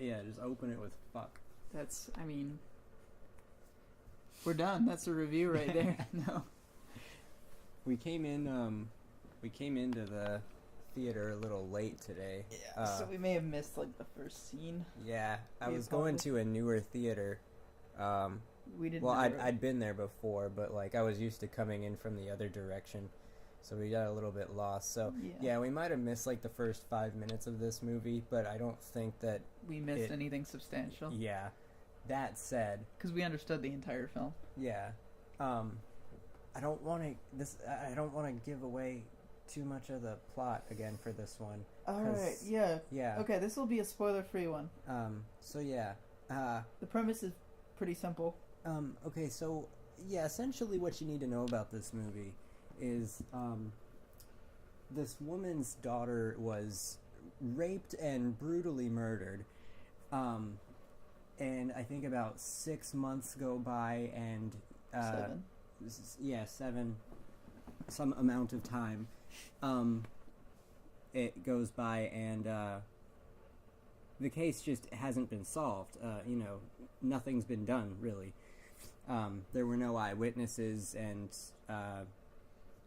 Yeah, just open it with fuck. That's, I mean, we're done. That's a review right there. No. We came into the theater a little late today. Yeah, so we may have missed, like, the first scene. Yeah, I was going to a newer theater. We didn't. Well, I'd been there before, but, like, I was used to coming in from the other direction. So we got a little bit lost. So, yeah we might have missed, like, the first 5 minutes of this movie, but I don't think that... we missed anything substantial. Yeah. That said... because we understood the entire film. Yeah. I don't want to give away too much of the plot again for this one. Alright, yeah. Yeah. Okay, this will be a spoiler-free one. So yeah. The premise is pretty simple. Okay, so, yeah, essentially what you need to know about this movie is, this woman's daughter was raped and brutally murdered, and I think about 6 months go by, and, 7. Yeah, 7, some amount of time, it goes by, and, the case just hasn't been solved. Nothing's been done, really. There were no eyewitnesses, and,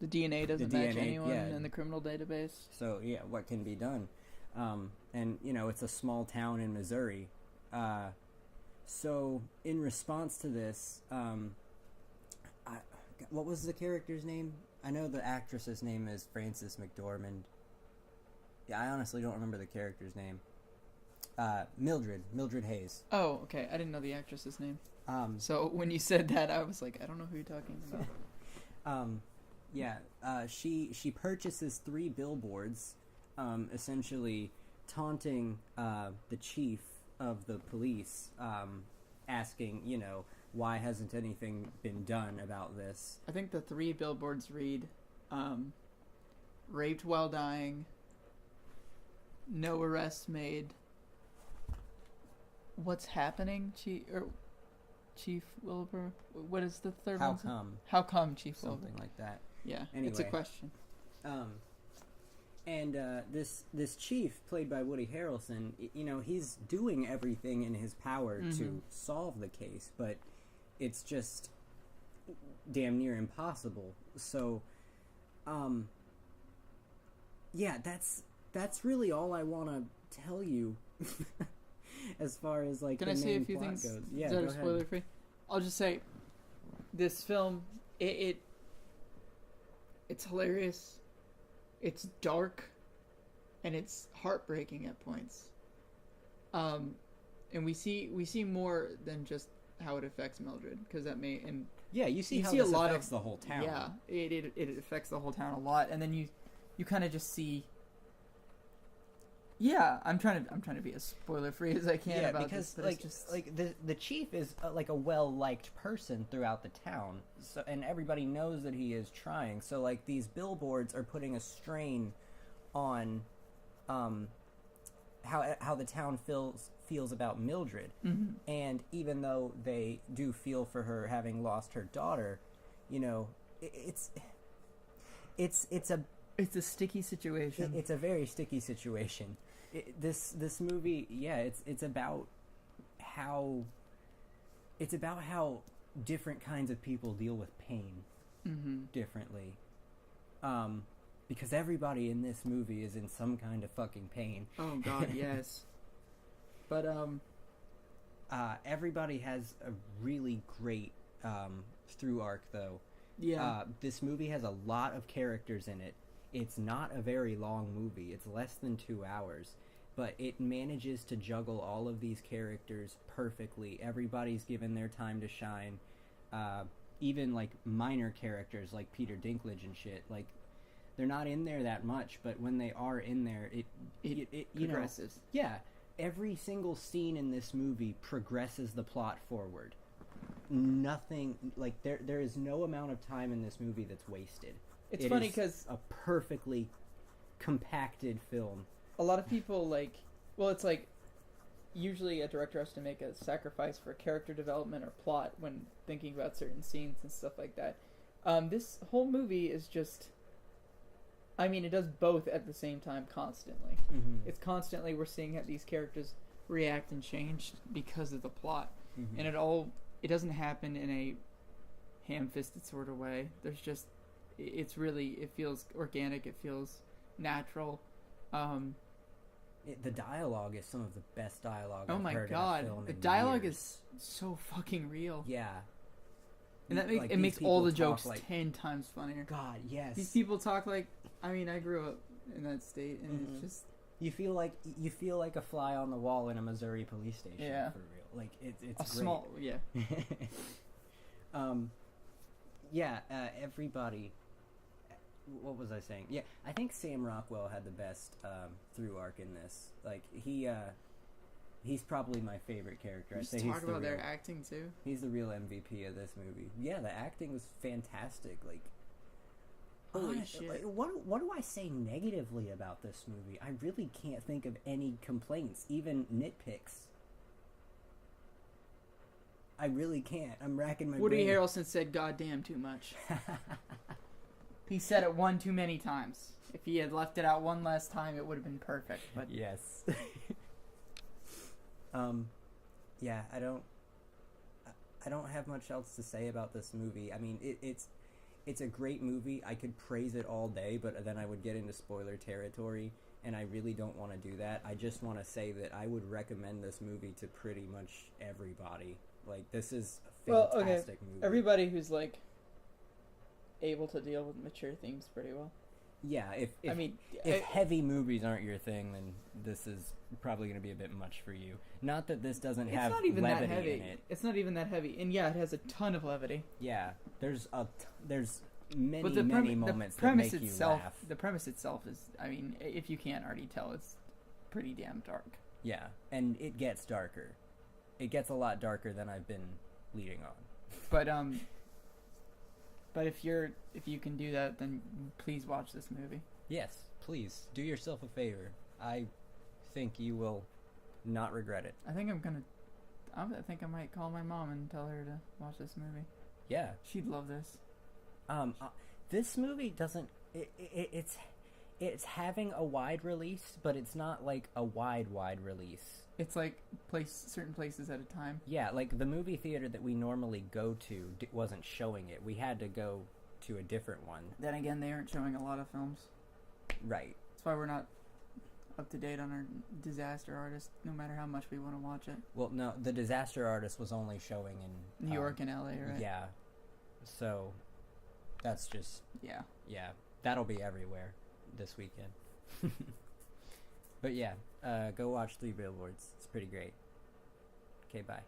the DNA doesn't match anyone in the criminal database. So, yeah, what can be done? And, it's a small town in Missouri. So, in response to this, what was the character's name? I know the actress's name is Frances McDormand. Yeah, I honestly don't remember the character's name. Mildred Hayes. Oh, okay. I didn't know the actress's name. So when you said that, I was like, I don't know who you're talking about. She purchases 3 billboards, essentially taunting the chief of the police, asking, why hasn't anything been done about this? I think the 3 billboards read, raped while dying, no arrests made, what's happening, Chief Wilbur? What is the third one? How come, Chief Wilbur? Something like that. Yeah, anyway, it's a question. This chief, played by Woody Harrelson, he's doing everything in his power to solve the case, but it's just damn near impossible. So, that's really all I want to tell you. As far as, like, can I say a few things goes. Yeah, that are spoiler free? I'll just say, this film, it's hilarious, it's dark, and it's heartbreaking at points. And we see more than just how it affects Mildred, because that may you see how this affects the whole town. Yeah, it affects the whole town a lot, and then you kind of just see. Yeah, I'm trying to be as spoiler free as I can about because this. The chief is like a well liked person throughout the town, so and everybody knows that he is trying. So like these billboards are putting a strain on, how the town feels about Mildred, and even though they do feel for her having lost her daughter, it's a sticky situation. It's a very sticky situation. This movie, it's about how different kinds of people deal with pain differently. Because everybody in this movie is in some kind of fucking pain. Oh God, yes. But everybody has a really great through arc, though. Yeah. This movie has a lot of characters in it. It's not a very long movie. It's less than 2 hours. But it manages to juggle all of these characters perfectly. Everybody's given their time to shine. Even, like, minor characters like Peter Dinklage and shit. Like, they're not in there that much, but when they are in there, it progresses. Yeah. Every single scene in this movie progresses the plot forward. Nothing, like, there is no amount of time in this movie that's wasted. It's funny because a perfectly compacted film. A lot of people it's like usually a director has to make a sacrifice for character development or plot when thinking about certain scenes and stuff like that. This whole movie is just, it does both at the same time constantly. It's constantly we're seeing these characters react and change because of the plot. Mhm. And it doesn't happen in a ham-fisted sort of way. There's just, it feels organic, it feels natural. The dialogue is some of the best dialogue Oh I've my heard god, in a film the in dialogue years. is so fucking real. Yeah. And that Like, it makes these all the people talk jokes like, 10 times funnier. God, yes. These people talk like, I mean, I grew up in that state, and Mhm. it's just, You feel like a fly on the wall in a Missouri police station. Yeah. For real. Like it's a great. small, yeah. Everybody. What was I saying? Yeah, I think Sam Rockwell had the best through arc in this. Like he's probably my favorite character. I Just say talk he's about their acting too. He's the real MVP of this movie. Yeah, the acting was fantastic. Like, Holy shit. Like, what do I say negatively about this movie? I really can't think of any complaints, even nitpicks. I really can't. I'm racking my Woody brain. Harrelson said "goddamn" too much. He said it one too many times. If he had left it out one last time, it would have been perfect. But Yes. Yeah, I don't have much else to say about this movie. I mean, it's a great movie. I could praise it all day, but then I would get into spoiler territory, and I really don't want to do that. I just want to say that I would recommend this movie to pretty much everybody. Like, this is a fantastic movie. Everybody who's like able to deal with mature themes pretty well. Yeah, if heavy movies aren't your thing, then this is probably going to be a bit much for you. Not that this doesn't have not even levity that heavy. in it. It's not even that heavy, and yeah, it has a ton of levity. Yeah, there's many But many moments that make you laugh. The premise itself is, I mean, if you can't already tell, it's pretty damn dark. Yeah, and it gets darker. It gets a lot darker than I've been leading on. But if you can do that, then please watch this movie. Yes, please do yourself a favor. I think you will not regret it. I think I might call my mom and tell her to watch this movie. Yeah, She'd love this. This movie doesn't. It's having a wide release, but it's not like a wide release. It's like certain places at a time. Yeah, like the movie theater that we normally go to wasn't showing it. We had to go to a different one. Then again, they aren't showing a lot of films. Right. That's why we're not up to date on our Disaster Artist, no matter how much we want to watch it. Well, no, the Disaster Artist was only showing in New York and LA, right? Yeah. So that's just Yeah. that'll be everywhere this weekend. But yeah, go watch 3 Billboards. It's pretty great. Okay, bye.